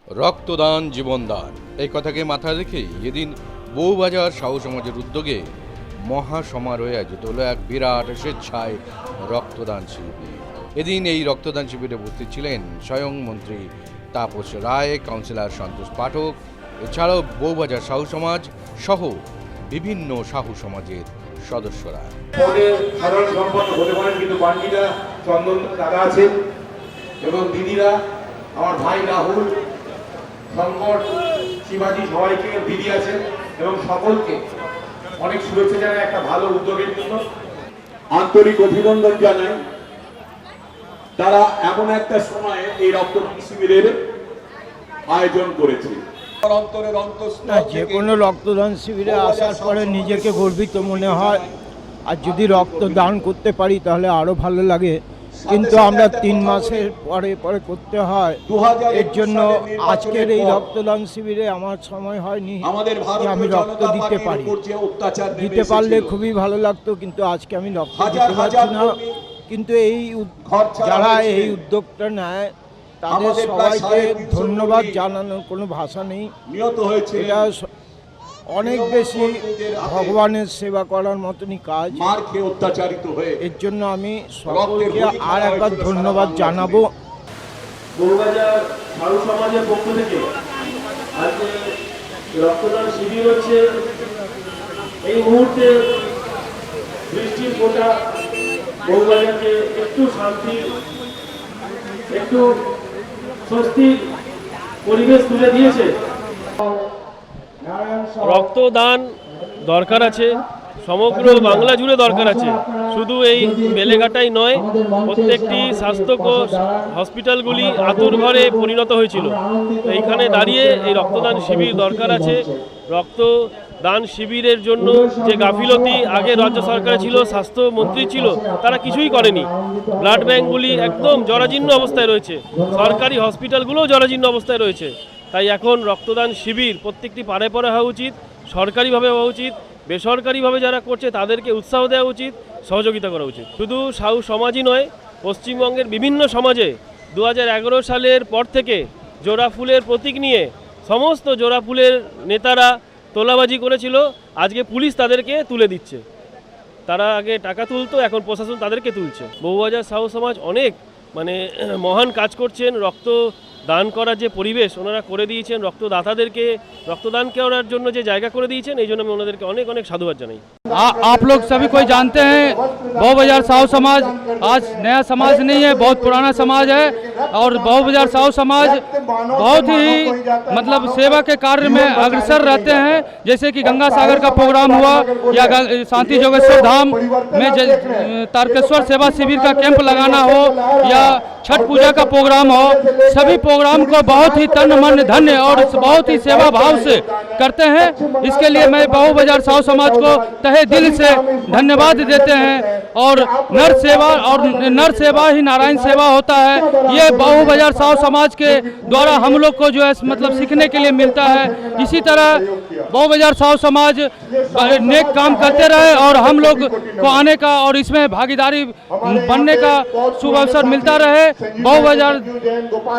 রক্তদান জীবনদান এই কথাকে মাথায় রেখেই এদিন বউবাজার সাহু সমাজের উদ্যোগে মহা সমারোহে আয়োজিত হলো এক বিরাট স্বেচ্ছায় রক্তদান শিবির। এদিন এই রক্তদান শিবিরে উপস্থিত ছিলেন স্বয়ং মন্ত্রী তাপস রায়, কাউন্সিলর সন্তোষ পাঠক, এছাড়াও বউবাজার সাহু সমাজ সহ বিভিন্ন সাহু সমাজের সদস্যরা। সাধারণ সম্পন্ন হতে পারেন, কিন্তু বান্ডিরা চন্দন দাদা আছেন এবং দিদিরা, আমার ভাই রাহুল, শঙ্কর, শিবাজি, সবাইকে দিদি আছেন এবং সকলকে অনেক শুভেচ্ছা জানাই একটা ভালো উদ্যোগের জন্য। আন্তরিক অভিনন্দন জানাই। তারা এমন একটা সময়ে এই রক্তদান শিবিরের আয়োজন করেছে। যে কোনো রক্তদান শিবিরে আসার পরে নিজেকে গর্বিত মনে হয়, আর যদি রক্তদান করতে পারি তাহলে আরও ভালো লাগে, কিন্তু আমরা 3 মাসের পরে পরে করতে হয়। এর জন্য আজকের এই রক্তদান শিবিরে আমার সময় হয়নি যে আমি রক্ত দিতে পারি। দিতে পারলে খুবই ভালো লাগতো, কিন্তু আজকে আমি রক্ত দিতে পারছি না। কিন্তু এই যারা এই উদ্যোগটা নেয় তাদের সবাইকে ধন্যবাদ জানানোর কোনো ভাষা নেই। এটা অনেক বেশি ভগবানের সেবা করার মতনই কাজ। এর জন্য আমি সকলকে আর একবার ধন্যবাদ জানাবো। বউবাজার সাহু সমাজের পক্ষ থেকে আজকে রক্তদান শিবির হচ্ছে। এই মুহূর্তে বৃষ্টির ফোঁটা বউবাজারকে একটু শান্তি, একটু স্বস্তির পরিবেশ তুলে দিয়েছে। রক্তদান দরকার আছে, সমগ্র বাংলা জুড়ে দরকার আছে। শুধু এই বেলেঘাটাই নয়, প্রত্যেকটি স্বাস্থ্য হসপিটালগুলি আতুরঘরে পরিণত হয়েছিল। তো এইখানে দাঁড়িয়ে এই রক্তদান শিবির দরকার আছে। রক্তদান শিবিরের জন্য যে গাফিলতি আগে রাজ্য সরকারে ছিল, স্বাস্থ্যমন্ত্রী ছিল, তারা কিছুই করেনি। ব্লাড ব্যাঙ্কগুলি একদম জরাজীর্ণ অবস্থায় রয়েছে, সরকারি হসপিটালগুলোও জরাজীর্ণ অবস্থায় রয়েছে। তাই এখন রক্তদান শিবির প্রত্যেকটি পাড়ে পাড়ে হওয়া উচিত, সরকারিভাবে হওয়া উচিত। বেসরকারিভাবে যারা করছে তাদেরকে উৎসাহ দেওয়া উচিত, সহযোগিতা করা উচিত। শুধু সাহু সমাজই নয়, পশ্চিমবঙ্গের বিভিন্ন সমাজে 2011 সালের পর থেকে জোড়া ফুলের প্রতীক নিয়ে সমস্ত জোড়া ফুলের নেতারা তোলাবাজি করেছিল। আজকে পুলিশ তাদেরকে তুলে দিচ্ছে। তারা আগে টাকা তুলতো, এখন প্রশাসন তাদেরকে তুলছে। বউবাজার সাহু সমাজ অনেক মহান কাজ করছেন। রক্ত দান করার যে পরিবেশ ওনারা করে দিয়েছেন, রক্তদাতাদেরকে রক্তদান করার জন্য যে জায়গা করে দিয়েছেন, এই জন্য আমি ওনাদেরকে অনেক অনেক সাধুবাদ জানাই। आप लोग सभी कोई जानते हैं, बउबाजार साहू समाज आज नया समाज नहीं है, बहुत पुराना समाज है। और बउबाजार साहू समाज बहुत ही मतलब सेवा के कार्य में अग्रसर रहते हैं। जैसे कि गंगा सागर का प्रोग्राम हुआ, या शांति जोगेश्वर धाम में तारकेश्वर सेवा शिविर का कैंप लगाना हो, या छठ पूजा का प्रोग्राम हो, सभी प्रोग्राम को बहुत ही तन मन धन्य और बहुत ही सेवा भाव से करते हैं। इसके लिए मैं बउबाजार साहू समाज को तहे दिल से धन्यवाद देते हैं। और नर सेवा ही नारायण सेवा होता है। ये बउबाजार साहू समाज के द्वारा हम लोग को जो है मतलब सीखने के लिए मिलता है। इसी तरह बउबाजार साहू समाज नेक काम करते रहे और हम लोग को आने का और इसमें भागीदारी बनने का शुभ अवसर मिलता रहे। बउबाजार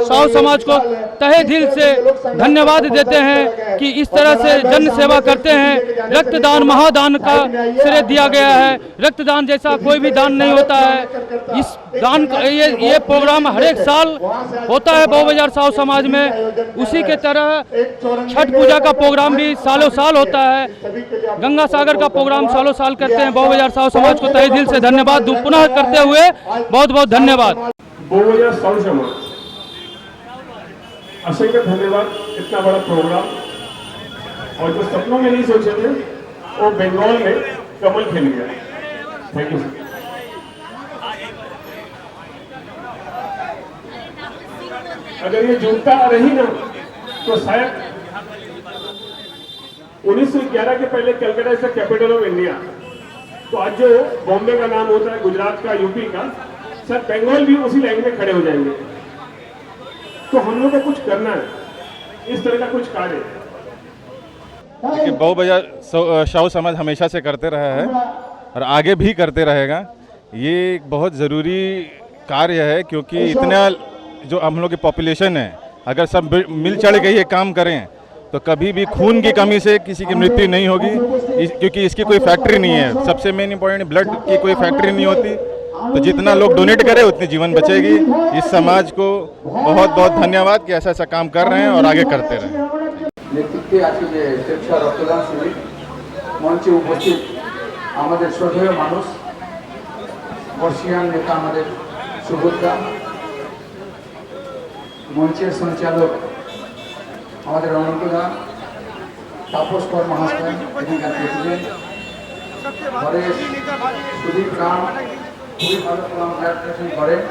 साहू समाज को तहे दिल से धन्यवाद देते हैं कि इस तरह से जन सेवा करते हैं। रक्तदान महादान का श्रेय दिया गया है। रक्तदान जैसा कोई भी दान नहीं होता है। इस दान ये प्रोग्राम हर एक साल होता है बउबाजार साहू समाज में। उसी के तरह छठ पूजा का प्रोग्राम भी सालों साल होता है। गंगा सागर का प्रोग्राम सालों साल करते हैं। बउबाजार साहू समाज को तहे दिल से धन्यवाद पुनः करते हुए बहुत बहुत धन्यवाद। बउबाजार साहू समाज असंख्य धन्यवाद। इतना बड़ा प्रोग्राम, और जो सपनों में नहीं सोचे थे वो बंगाल में कमल खिल गया। Thank you. अगर ये जुटता रही ना तो शायद 1911 के पहले Calcutta is the capital of India. तो आज जो बॉम्बे का नाम होता है, गुजरात का, यूपी का, सर बंगाल भी उसी लाइन में खड़े हो जाएंगे। तो हम लोग को कुछ करना है, इस तरह का कुछ कार्य। बउबाजार साहू समाज हमेशा से करते रहा है और आगे भी करते रहेगा। ये एक बहुत ज़रूरी कार्य है, क्योंकि इतना जो हम लोग की पॉपुलेशन है अगर सब मिल चढ़ के ये काम करें तो कभी भी खून की कमी से किसी की मृत्यु नहीं होगी, क्योंकि इसकी कोई फैक्ट्री नहीं है। सबसे मेन इंपॉर्टेंट, ब्लड की कोई फैक्ट्री नहीं होती, तो जितना लोग डोनेट करें उतनी जीवन बचेगी। इस समाज को बहुत बहुत धन्यवाद कि ऐसा ऐसा काम कर रहे हैं और आगे करते रहें। नेतृत्वे আজকে যে স্বেচ্ছা রক্তদান শিবির মঞ্চে উপস্থিত আমাদের শ্রদ্ধেয় মানুষ বর্ষিয়ান নেতা আমাদের সুভদ্রা, মঞ্চের সঞ্চালক আমাদের অনন্তদা, তাপস কর মহাশয়, এখানকার প্রেসিডেন্ট হরেশ, সুদীপ রাম, খুবই ভালো প্রোগ্রাম করেন।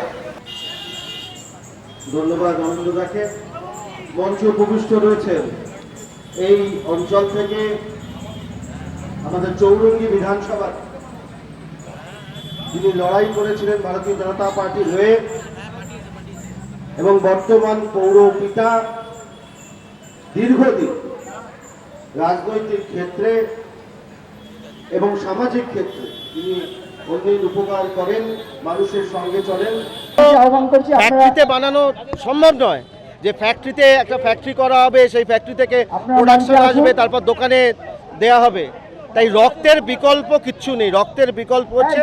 ধন্যবাদ অনন্তদাকে। মঞ্চে উপবিষ্ট রয়েছেন এই অঞ্চল থেকে আমাদের চৌরঙ্গী বিধানসভা যিনি লড়াই করেছিলেন ভারতীয় জনতা পার্টির হয়ে এবং বর্তমান পৌর পিতা, দীর্ঘদিন রাজনৈতিক ক্ষেত্রে এবং সামাজিক ক্ষেত্রে তিনি অন্যের উপকার করেন, মানুষের সঙ্গে চলেন। ফ্যাক্টরিতে বানানো সম্ভব নয়, যে ফ্যাক্টরিতে একটা ফ্যাক্টরি করা হবে, সেই ফ্যাক্টরি থেকে প্রোডাকশন আসবে, তারপর দোকানে দেয়া হবে। তাই রক্তের বিকল্প কিচ্ছু নেই। রক্তের বিকল্প হচ্ছে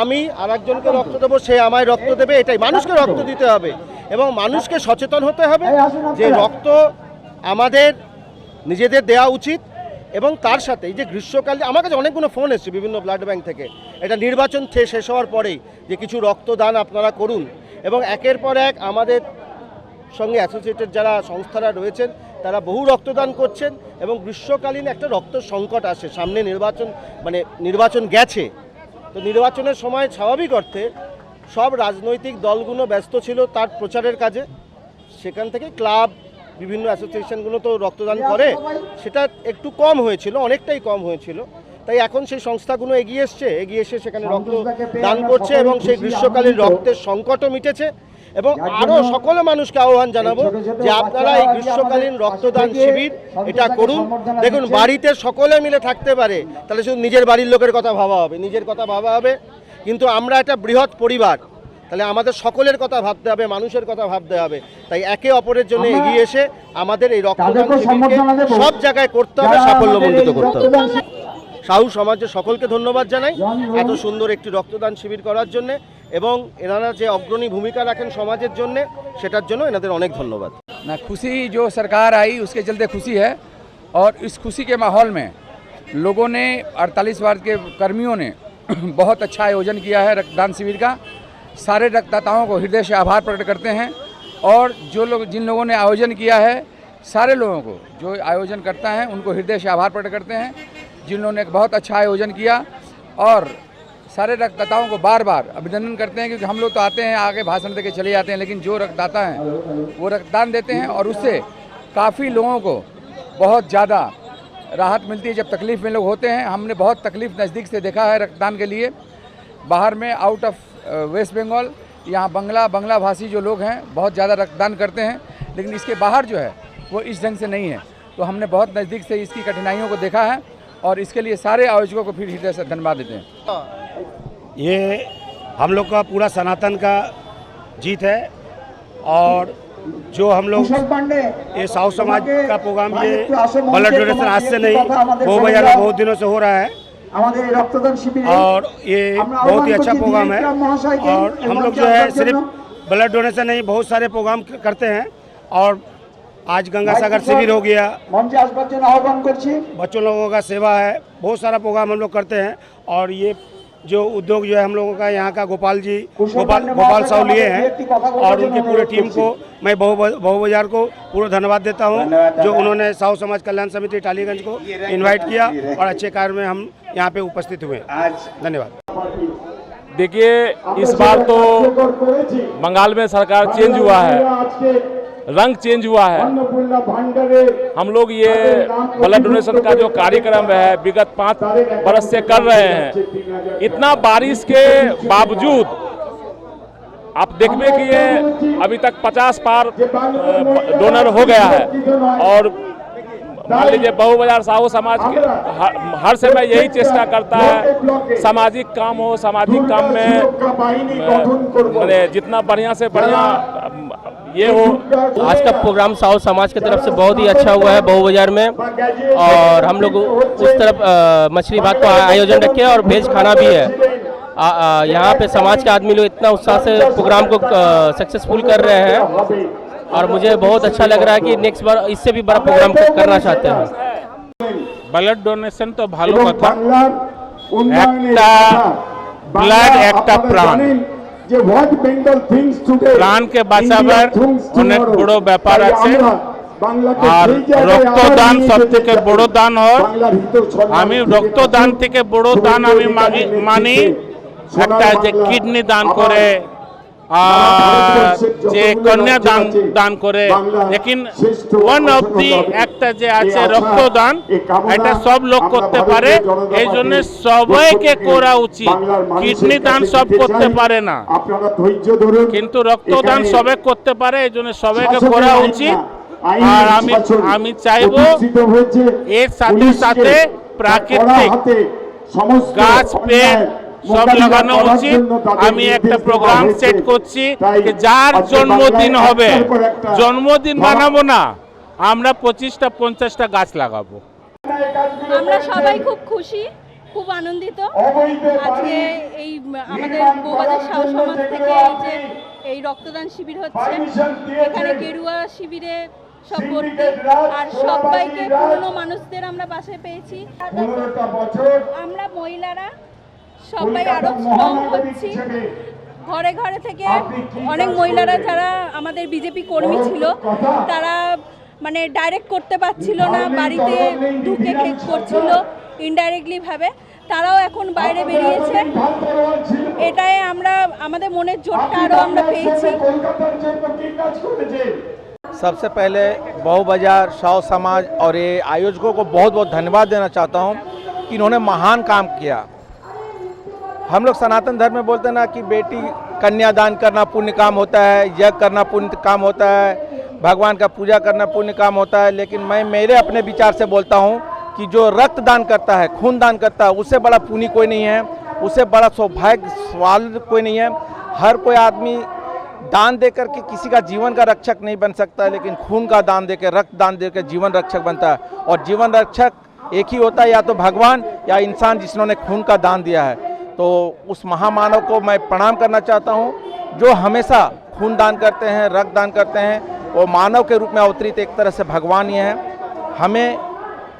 আমি আরেকজনকে রক্ত দেবো, সে আমায় রক্ত দেবে, এটাই। মানুষকে রক্ত দিতে হবে এবং মানুষকে সচেতন হতে হবে যে রক্ত আমাদের নিজেদের দেওয়া উচিত। এবং তার সাথে এই যে গ্রীষ্মকালে আমার কাছে অনেকগুলো ফোন এসছে বিভিন্ন ব্লাড ব্যাংক থেকে, এটা নির্বাচন শেষ হওয়ার পরেই, যে কিছু রক্তদান আপনারা করুন। এবং একের পর এক আমাদের সঙ্গে অ্যাসোসিয়েটেড যারা সংস্থারা রয়েছেন তারা বহু রক্তদান করছেন এবং গ্রীষ্মকালীন একটা রক্ত সংকট আসে সামনে। নির্বাচন গেছে, তো নির্বাচনের সময় স্বাভাবিক অর্থে সব রাজনৈতিক দলগুলো ব্যস্ত ছিল তার প্রচারের কাজে। সেখান থেকে ক্লাব, বিভিন্ন অ্যাসোসিয়েশনগুলো তো রক্তদান করে, সেটা একটু কম হয়েছিল, অনেকটাই কম হয়েছিল। তাই এখন সেই সংস্থাগুলো এগিয়ে এসে সেখানে রক্ত দান করছে এবং সেই গ্রীষ্মকালীন রক্তের সংকটও মিটেছে। এবং আরও সকল মানুষকে আহ্বান জানাবো যে আপনারা এই গ্রীষ্মকালীন রক্তদান শিবির এটা করুন। দেখুন, বাড়িতে সকলে মিলে থাকতে পারে, তাহলে শুধু নিজের বাড়ির লোকের কথা ভাবা হবে, নিজের কথা ভাবা হবে, কিন্তু আমরা একটা বৃহৎ পরিবার, তাহলে আমাদের সকলের কথা ভাবতে হবে, মানুষের কথা ভাবতে হবে। তাই একে অপরের জন্য এগিয়ে এসে আমাদের এই রক্তদান শিবিরকে সব জায়গায় করতে হবে, সাফল্যমণ্ডিত করতে হবে। সাহু সমাজের সকলকে ধন্যবাদ জানাই এত সুন্দর একটি রক্তদান শিবির করার জন্য, এবং এনারা যে অগ্রণী ভূমিকা রাখেন সমাজের জন্য, সেটার জন্য এনাদের অনেক ধন্যবাদ। ना खुशी जो सरकार आई उसके चलते खुशी है, और इस खुशी के माहौल में लोगों ने 48 वार्ड के कर्मियों ने बहुत अच्छा आयोजन किया है रक्तदान शिविर का। सारे रक्तदाताओं को हृदय से आभार प्रकट करते हैं, और जिन लोगों ने आयोजन किया है सारे लोगों को, जो आयोजन करता है उनको हृदय से आभार प्रकट करते हैं जिन्होंने एक बहुत अच्छा आयोजन किया। और सारे रक्तदाताओं को बार बार अभिनंदन करते हैं, क्योंकि हम लोग तो आते हैं आगे भाषण देके चले जाते हैं, लेकिन जो रक्तदाता हैं वो रक्तदान देते हैं और उससे काफ़ी लोगों को बहुत ज़्यादा राहत मिलती है जब तकलीफ़ में लोग होते हैं। हमने बहुत तकलीफ़ नज़दीक से देखा है रक्तदान के लिए। बाहर में आउट ऑफ वेस्ट बंगाल, यहाँ बंगला भाषी जो लोग हैं बहुत ज़्यादा रक्तदान करते हैं, लेकिन इसके बाहर जो है वो इस ढंग से नहीं है। तो हमने बहुत नज़दीक से इसकी कठिनाइयों को देखा है, और इसके लिए सारे आयोजकों को फिर हृदय से धन्यवाद देते हैं। ये हम लोग का पूरा सनातन का जीत है, और जो हम लोग ये साहू समाज का प्रोग्राम, ये ब्लड डोनेशन आज से नहीं, वो बाजार में बहुत दिनों से हो रहा है, और ये बहुत ही अच्छा प्रोग्राम है। और हम लोग जो है सिर्फ ब्लड डोनेशन नहीं, बहुत सारे प्रोग्राम करते हैं। और आज गंगा सागर शिविर हो गया, बच्चों लोगों का सेवा है, बहुत सारा प्रोग्राम हम लोग करते हैं। और ये जो उद्योग जो है हम लोगों का यहाँ का गोपाल साहू लिए हैं, और उनके पूरे टीम को मैं बहु बाजार को पूरा धन्यवाद देता हूँ, जो उन्होंने साहू समाज कल्याण समिति टालीगंज को इनवाइट किया और अच्छे कार्य में हम यहाँ पे उपस्थित हुए। धन्यवाद। देखिए, इस बार तो बंगाल में सरकार चेंज हुआ है, रंग चेंज हुआ है। हम लोग ये ब्लड डोनेशन का जो कार्यक्रम है विगत 5 बरस से कर रहे हैं। इतना बारिश के बावजूद आप देखिए कि ये अभी तक 50 पार डोनर हो गया है। और मान लीजिए बहु बाजार साहू समाज हर समय यही चेष्टा करता है, सामाजिक काम हो, सामाजिक काम में जितना बढ़िया से बढ़िया ये हो आज का प्रोग्राम साहू समाज की तरफ से बहुत ही अच्छा हुआ है बहू बाजार में, और हम लोग उस तरफ मछली भात का आयोजन रखे और वेज खाना भी है। यहाँ पे समाज के आदमी लोग इतना उत्साह से प्रोग्राम को सक्सेसफुल कर रहे हैं, और मुझे बहुत अच्छा लग रहा है कि नेक्स्ट बार इससे भी बड़ा प्रोग्राम करना चाहते हैं। ब्लड डोनेशन तो ভালো কথা, একটা ব্লাড একটা প্রাণ, প্রাণকে বাঁচাবার অনেক বড় ব্যাপার আছে, আর রক্তদান সবথেকে বড় দান হয়। আমি রক্তদান থেকে বড় দান আমি মানি একটা যে কিডনি দান করে যে কন্যা দান করে, লেকিন ওয়ান অফ দি একটা যে আছে রক্তদান, এটা সব লোক করতে পারে, এই জন্য সবাইকে করা উচিত। কিডনি দান সব করতে পারে না, কিন্তু রক্তদান সবাই করতে পারে, এই জন্য সবাইকে করা উচিত। আর আমি চাইবো এর সাথে সাথে প্রাকৃতিক গাছ পেড় সব লাগানো উচিত। আমি একটা প্রোগ্রাম সেট করছি যে যার জন্মদিন হবে, জন্মদিন বানাবো না, আমরা 25টা 50টা গাছ লাগাবো। আমরা সবাই খুব খুশি, খুব আনন্দিত। আজকে এই আমাদের বউবাজার সাহু সমাজ থেকে এই রক্তদান শিবির হচ্ছে, এখানে গেরুয়া শিবিরে সব ভর্তি, আর সবাইকে পুরনো মানুষদের আমরা বাসায় পেয়েছি। আমরা মহিলারা সবাই আরো স্ট্রং হচ্ছি, ঘরে ঘরে থেকে অনেক মহিলারা যারা আমাদের বিজেপি কর্মী ছিল তারা মানে ডাইরেক্ট করতে পারছিল না, বাড়িতে ঢুকে করছিল ইনডাইরেক্টলি ভাবে, তারাও এখন বাইরে বেরিয়েছে। এটাই আমরা আমাদের মনের জোরটা আরও আমরা পেয়েছি। सबसे पहले बहू बाजार साहू समाज और ये आयोजकों को बहुत बहुत धन्यवाद देना चाहता हूँ कि इन्होंने महान काम किया। हम लोग सनातन धर्म में बोलते हैं ना कि बेटी कन्यादान करना पुण्य काम होता है, यज्ञ करना पुण्य काम होता है, भगवान का पूजा करना पुण्य काम होता है, लेकिन मैं मेरे अपने विचार से बोलता हूँ कि जो रक्त दान करता है, खून दान करता है, उससे बड़ा पुण्य कोई नहीं है, उससे बड़ा सौभाग्य सवाल कोई नहीं है। हर कोई आदमी दान दे करके किसी का जीवन का रक्षक नहीं बन सकता, लेकिन खून का दान देकर, रक्त दान देकर जीवन रक्षक बनता है। और जीवन रक्षक एक ही होता है, या तो भगवान या इंसान जिन्होंने खून का दान दिया है। तो उस महामानव को मैं प्रणाम करना चाहता हूँ जो हमेशा खून दान करते हैं, रक्त दान करते हैं। वो मानव के रूप में अवतरित एक तरह से भगवान ही है। हमें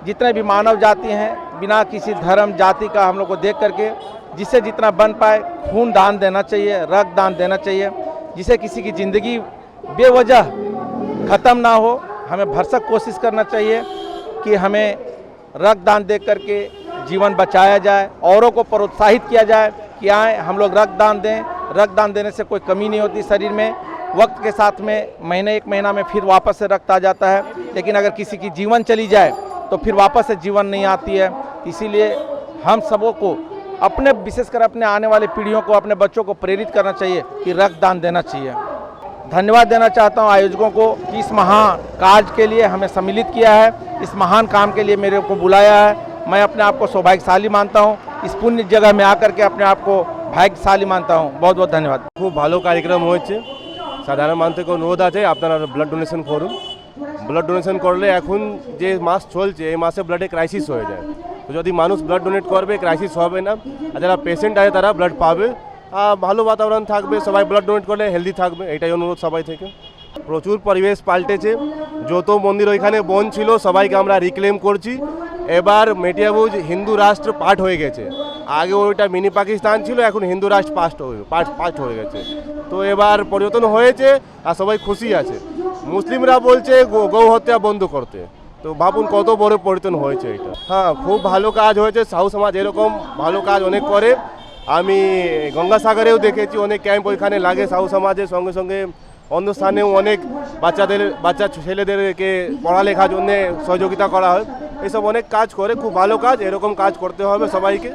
जितने भी मानव जाति हैं, बिना किसी धर्म जाति का हम लोग को देख करके जिससे जितना बन पाए खून दान देना चाहिए, रक्त दान देना चाहिए, जिससे किसी की ज़िंदगी बेवजह ख़त्म ना हो। हमें भरसक कोशिश करना चाहिए कि हमें रक्त दान दे करके जीवन बचाया जाए, औरों को प्रोत्साहित किया जाए कि आए हम लोग रक्त दान दें। रक्त दान देने से कोई कमी नहीं होती शरीर में, वक्त के साथ में महीने एक महीना में फिर वापस से रक्त आ जाता है, लेकिन अगर किसी की जीवन चली जाए तो फिर वापस से जीवन नहीं आती है। इसीलिए हम सबों को अपने विशेषकर अपने आने वाली पीढ़ियों को, अपने बच्चों को प्रेरित करना चाहिए कि रक्त दान देना चाहिए। धन्यवाद देना चाहता हूं आयोजकों को कि इस महान कार्य के लिए हमें सम्मिलित किया है, इस महान काम के लिए मेरे को बुलाया है। मैं अपने आप को सौभाग्यशाली मानता हूं, इस पुण्य जगह में आकर के अपने आप को भाग्यशाली मानता हूं। बहुत बहुत धन्यवाद। खूब ভালো कार्यक्रम হয়েছে। সাধারণ মানুষকে অনুরোধ আছে আপনারা ব্লাড ডোনেশন করুন। ব্লাড ডোনেশন করলে এখন যে মাস চলছে এই মাসে ব্লাডে ক্রাইসিস হয়ে যায়, তো যদি মানুষ ব্লাড ডোনেট করবে ক্রাইসিস হবে না, আর যারা পেশেন্ট আছে তারা ব্লাড পাবে, ভালো বাতাবরণ থাকবে, সবাই ব্লাড ডোনেট করলে হেলদি থাকবে, এটাই অনুরোধ সবাই থেকে। প্রচুর পরিবেশ পাল্টেছে, যত মন্দির ওইখানে বন ছিল সবাইকে আমরা রিক্লেম করছি। এবার মেটিয়াবুজ হিন্দু রাষ্ট্র পার্ট হয়ে গেছে, আগে ওইটা মিনি পাকিস্তান ছিল, এখন হিন্দু রাষ্ট্র পার্ট হয়ে গেছে। তো এবার পরিবর্তন হয়েছে আর সবাই খুশি আছে। মুসলিমরা বলছে গৌ হত্যা বন্ধ করতে, তো ভাবুন কত বড় পরিবর্তন হয়েছে এটা। হ্যাঁ, খুব ভালো কাজ হয়েছে। সাহু সমাজ এরকম ভালো কাজ অনেক করে। আমি গঙ্গাসাগরেও দেখেছি অনেক ক্যাম্প ওইখানে লাগে সাহু সমাজের সঙ্গে সঙ্গে অন্য স্থানেও অনেক বাচ্চা ছেলেদেরকে পড়ালেখার জন্য সহযোগিতা করা হয়। এসব অনেক কাজ করে, খুব ভালো কাজ, এরকম কাজ করতে হবে সবাইকে।